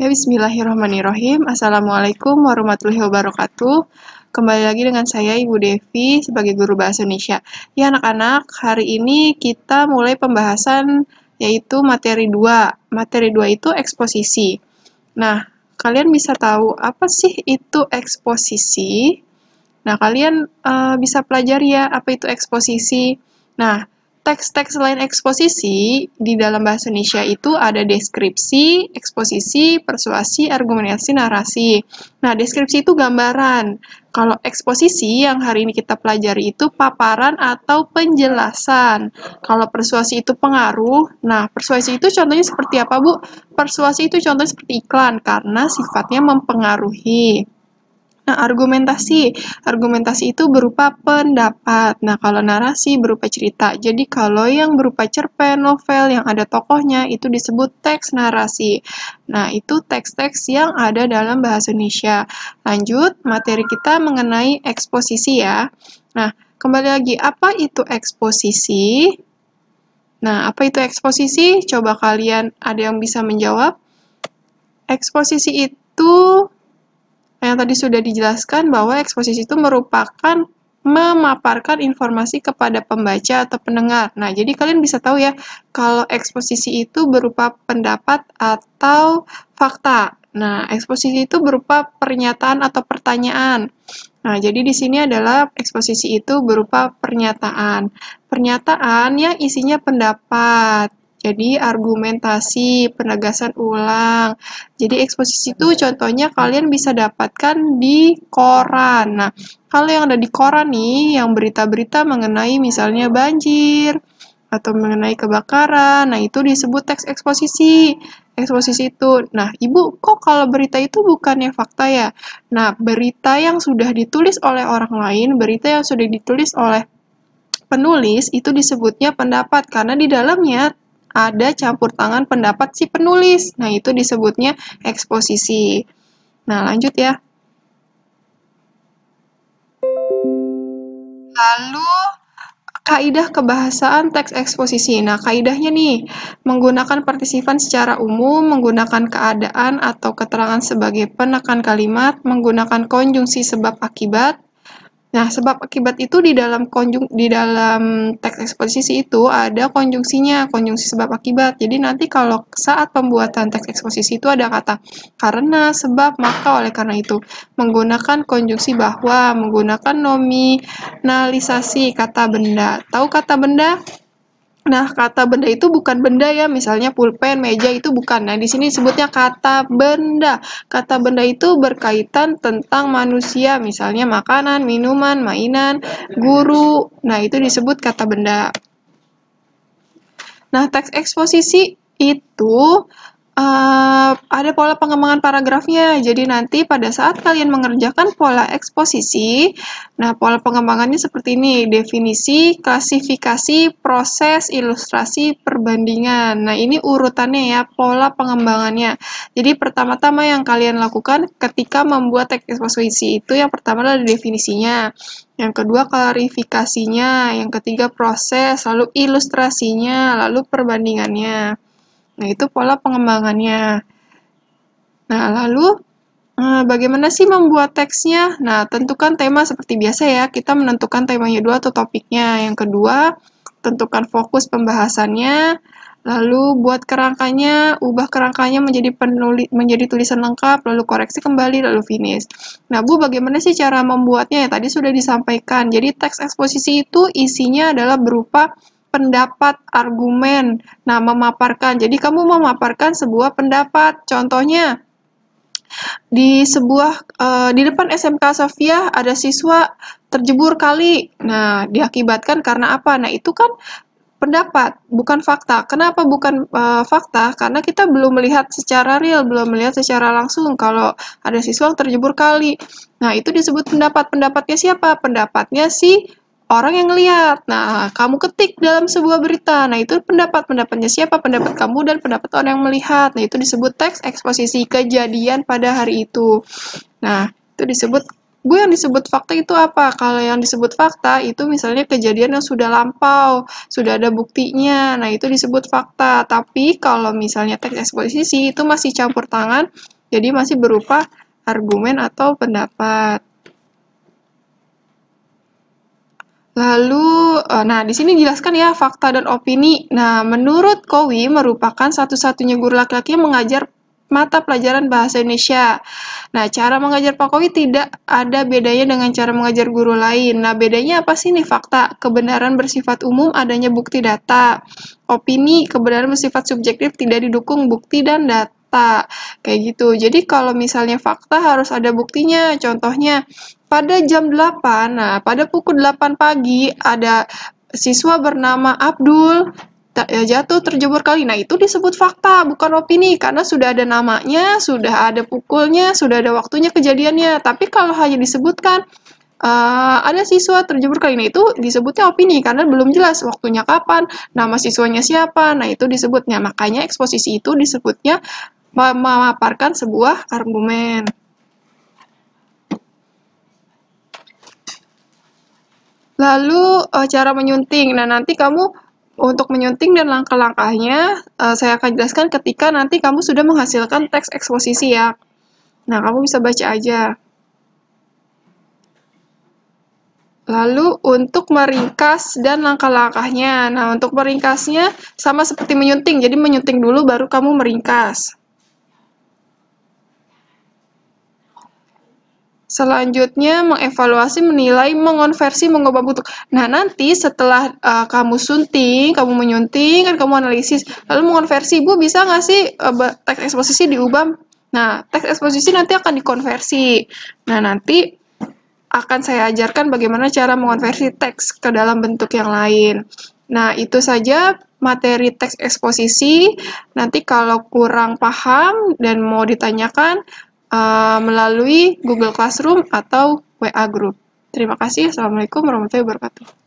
Ya, bismillahirrahmanirrahim. Assalamualaikum warahmatullahi wabarakatuh. Kembali lagi dengan saya, Ibu Devi, sebagai guru Bahasa Indonesia. Ya, anak-anak, hari ini kita mulai pembahasan yaitu materi 2. Materi 2 itu eksposisi. Nah, kalian bisa tahu apa sih itu eksposisi? Nah, kalian bisa pelajari ya apa itu eksposisi. Nah, teks-teks selain eksposisi di dalam bahasa Indonesia itu ada deskripsi, eksposisi, persuasi, argumentasi, narasi. Nah, deskripsi itu gambaran. Kalau eksposisi yang hari ini kita pelajari itu paparan atau penjelasan. Kalau persuasi itu pengaruh. Nah, persuasi itu contohnya seperti apa, Bu? Persuasi itu contohnya seperti iklan karena sifatnya mempengaruhi. Nah, argumentasi itu berupa pendapat. Nah, kalau narasi berupa cerita. Jadi, kalau yang berupa cerpen, novel, yang ada tokohnya, itu disebut teks narasi. Nah, itu teks-teks yang ada dalam bahasa Indonesia. Lanjut, materi kita mengenai eksposisi ya. Nah, kembali lagi, apa itu eksposisi? Nah, apa itu eksposisi? Coba kalian ada yang bisa menjawab. Eksposisi itu yang tadi sudah dijelaskan bahwa eksposisi itu merupakan memaparkan informasi kepada pembaca atau pendengar. Nah, jadi kalian bisa tahu ya, kalau eksposisi itu berupa pendapat atau fakta. Nah, eksposisi itu berupa pernyataan atau pertanyaan. Nah, jadi di sini adalah eksposisi itu berupa pernyataan. Pernyataan yang isinya pendapat. Jadi argumentasi, penegasan ulang. Jadi eksposisi itu contohnya kalian bisa dapatkan di koran. Nah, kalau yang ada di koran nih, yang berita-berita mengenai misalnya banjir, atau mengenai kebakaran, nah itu disebut teks eksposisi. Eksposisi itu. Nah, Ibu, kok kalau berita itu bukannya fakta ya? Nah, berita yang sudah ditulis oleh orang lain, berita yang sudah ditulis oleh penulis, itu disebutnya pendapat, karena di dalamnya ada campur tangan pendapat si penulis. Nah, itu disebutnya eksposisi. Nah, lanjut ya. Lalu, kaidah kebahasaan teks eksposisi. Nah, kaidahnya nih, menggunakan partisipan secara umum, menggunakan keadaan atau keterangan sebagai penekan kalimat, menggunakan konjungsi sebab akibat. Nah, sebab akibat itu di dalam teks eksposisi itu ada konjungsinya, konjungsi sebab akibat. Jadi nanti kalau saat pembuatan teks eksposisi itu ada kata karena, sebab, maka, oleh karena itu. Menggunakan konjungsi bahwa, menggunakan nominalisasi kata benda. Tahu kata benda? Nah, kata benda itu bukan benda ya, misalnya pulpen, meja itu bukan. Nah, di sini disebutnya kata benda. Kata benda itu berkaitan tentang manusia, misalnya makanan, minuman, mainan, guru. Nah, itu disebut kata benda. Nah, teks eksposisi itu ada pola pengembangan paragrafnya. Jadi nanti pada saat kalian mengerjakan pola eksposisi, nah pola pengembangannya seperti ini: definisi, klasifikasi, proses, ilustrasi, perbandingan. Nah, ini urutannya ya, pola pengembangannya. Jadi pertama-tama yang kalian lakukan ketika membuat teks eksposisi itu yang pertama adalah definisinya, yang kedua klarifikasinya, yang ketiga proses, lalu ilustrasinya, lalu perbandingannya. Nah, itu pola pengembangannya. Nah, lalu bagaimana sih membuat teksnya? Nah, tentukan tema seperti biasa ya. Kita menentukan temanya dulu atau topiknya. Yang kedua, tentukan fokus pembahasannya. Lalu buat kerangkanya, ubah kerangkanya menjadi tulisan lengkap, lalu koreksi kembali, lalu finish. Nah, Bu, bagaimana sih cara membuatnya? Ya, tadi sudah disampaikan. Jadi, teks eksposisi itu isinya adalah berupa pendapat, argumen. Nah, memaparkan. Jadi, kamu memaparkan sebuah pendapat. Contohnya, di depan SMK Sofia ada siswa terjebur kali. Nah, diakibatkan karena apa? Nah, itu kan pendapat, bukan fakta. Kenapa bukan fakta? Karena kita belum melihat secara real, belum melihat secara langsung kalau ada siswa yang terjebur kali. Nah, itu disebut pendapat. Pendapatnya siapa? Pendapatnya si orang yang lihat. Nah, kamu ketik dalam sebuah berita. Nah, itu pendapat. Pendapatnya siapa? Pendapat kamu dan pendapat orang yang melihat. Nah, itu disebut teks eksposisi kejadian pada hari itu. Nah, itu disebut Bu, yang disebut fakta itu apa? Kalau yang disebut fakta itu misalnya kejadian yang sudah lampau, sudah ada buktinya. Nah, itu disebut fakta. Tapi kalau misalnya teks eksposisi itu masih campur tangan, jadi masih berupa argumen atau pendapat. Lalu, nah di sini dijelaskan ya fakta dan opini. Nah, menurut Kowi merupakan satu-satunya guru laki-laki yang mengajar mata pelajaran bahasa Indonesia. Nah, cara mengajar Pak Kowi tidak ada bedanya dengan cara mengajar guru lain. Nah, bedanya apa sih nih? Fakta, kebenaran bersifat umum, adanya bukti data. Opini, kebenaran bersifat subjektif, tidak didukung bukti dan data. Kayak gitu. Jadi kalau misalnya fakta harus ada buktinya. Contohnya, pada jam 8, nah pada pukul 8 pagi ada siswa bernama Abdul jatuh terjebur kali. Nah, itu disebut fakta, bukan opini, karena sudah ada namanya, sudah ada pukulnya, sudah ada waktunya kejadiannya. Tapi kalau hanya disebutkan ada siswa terjebur kali, nah itu disebutnya opini, karena belum jelas waktunya kapan, nama siswanya siapa, nah itu disebutnya. Makanya eksposisi itu disebutnya memaparkan sebuah argumen. Lalu cara menyunting. Nah, nanti kamu untuk menyunting dan langkah-langkahnya saya akan jelaskan ketika nanti kamu sudah menghasilkan teks eksposisi ya. Nah, kamu bisa baca aja. Lalu untuk meringkas dan langkah-langkahnya. Nah, untuk meringkasnya sama seperti menyunting. Jadi menyunting dulu baru kamu meringkas. Selanjutnya, mengevaluasi, menilai, mengonversi, mengubah bentuk. Nah, nanti setelah kamu sunting, kamu menyunting, kan kamu analisis, lalu mengonversi. Bu, bisa nggak sih teks eksposisi diubah? Nah, teks eksposisi nanti akan dikonversi. Nah, nanti akan saya ajarkan bagaimana cara mengonversi teks ke dalam bentuk yang lain. Nah, itu saja materi teks eksposisi. Nanti kalau kurang paham dan mau ditanyakan, melalui Google Classroom atau WA Group. Terima kasih. Assalamualaikum warahmatullahi wabarakatuh.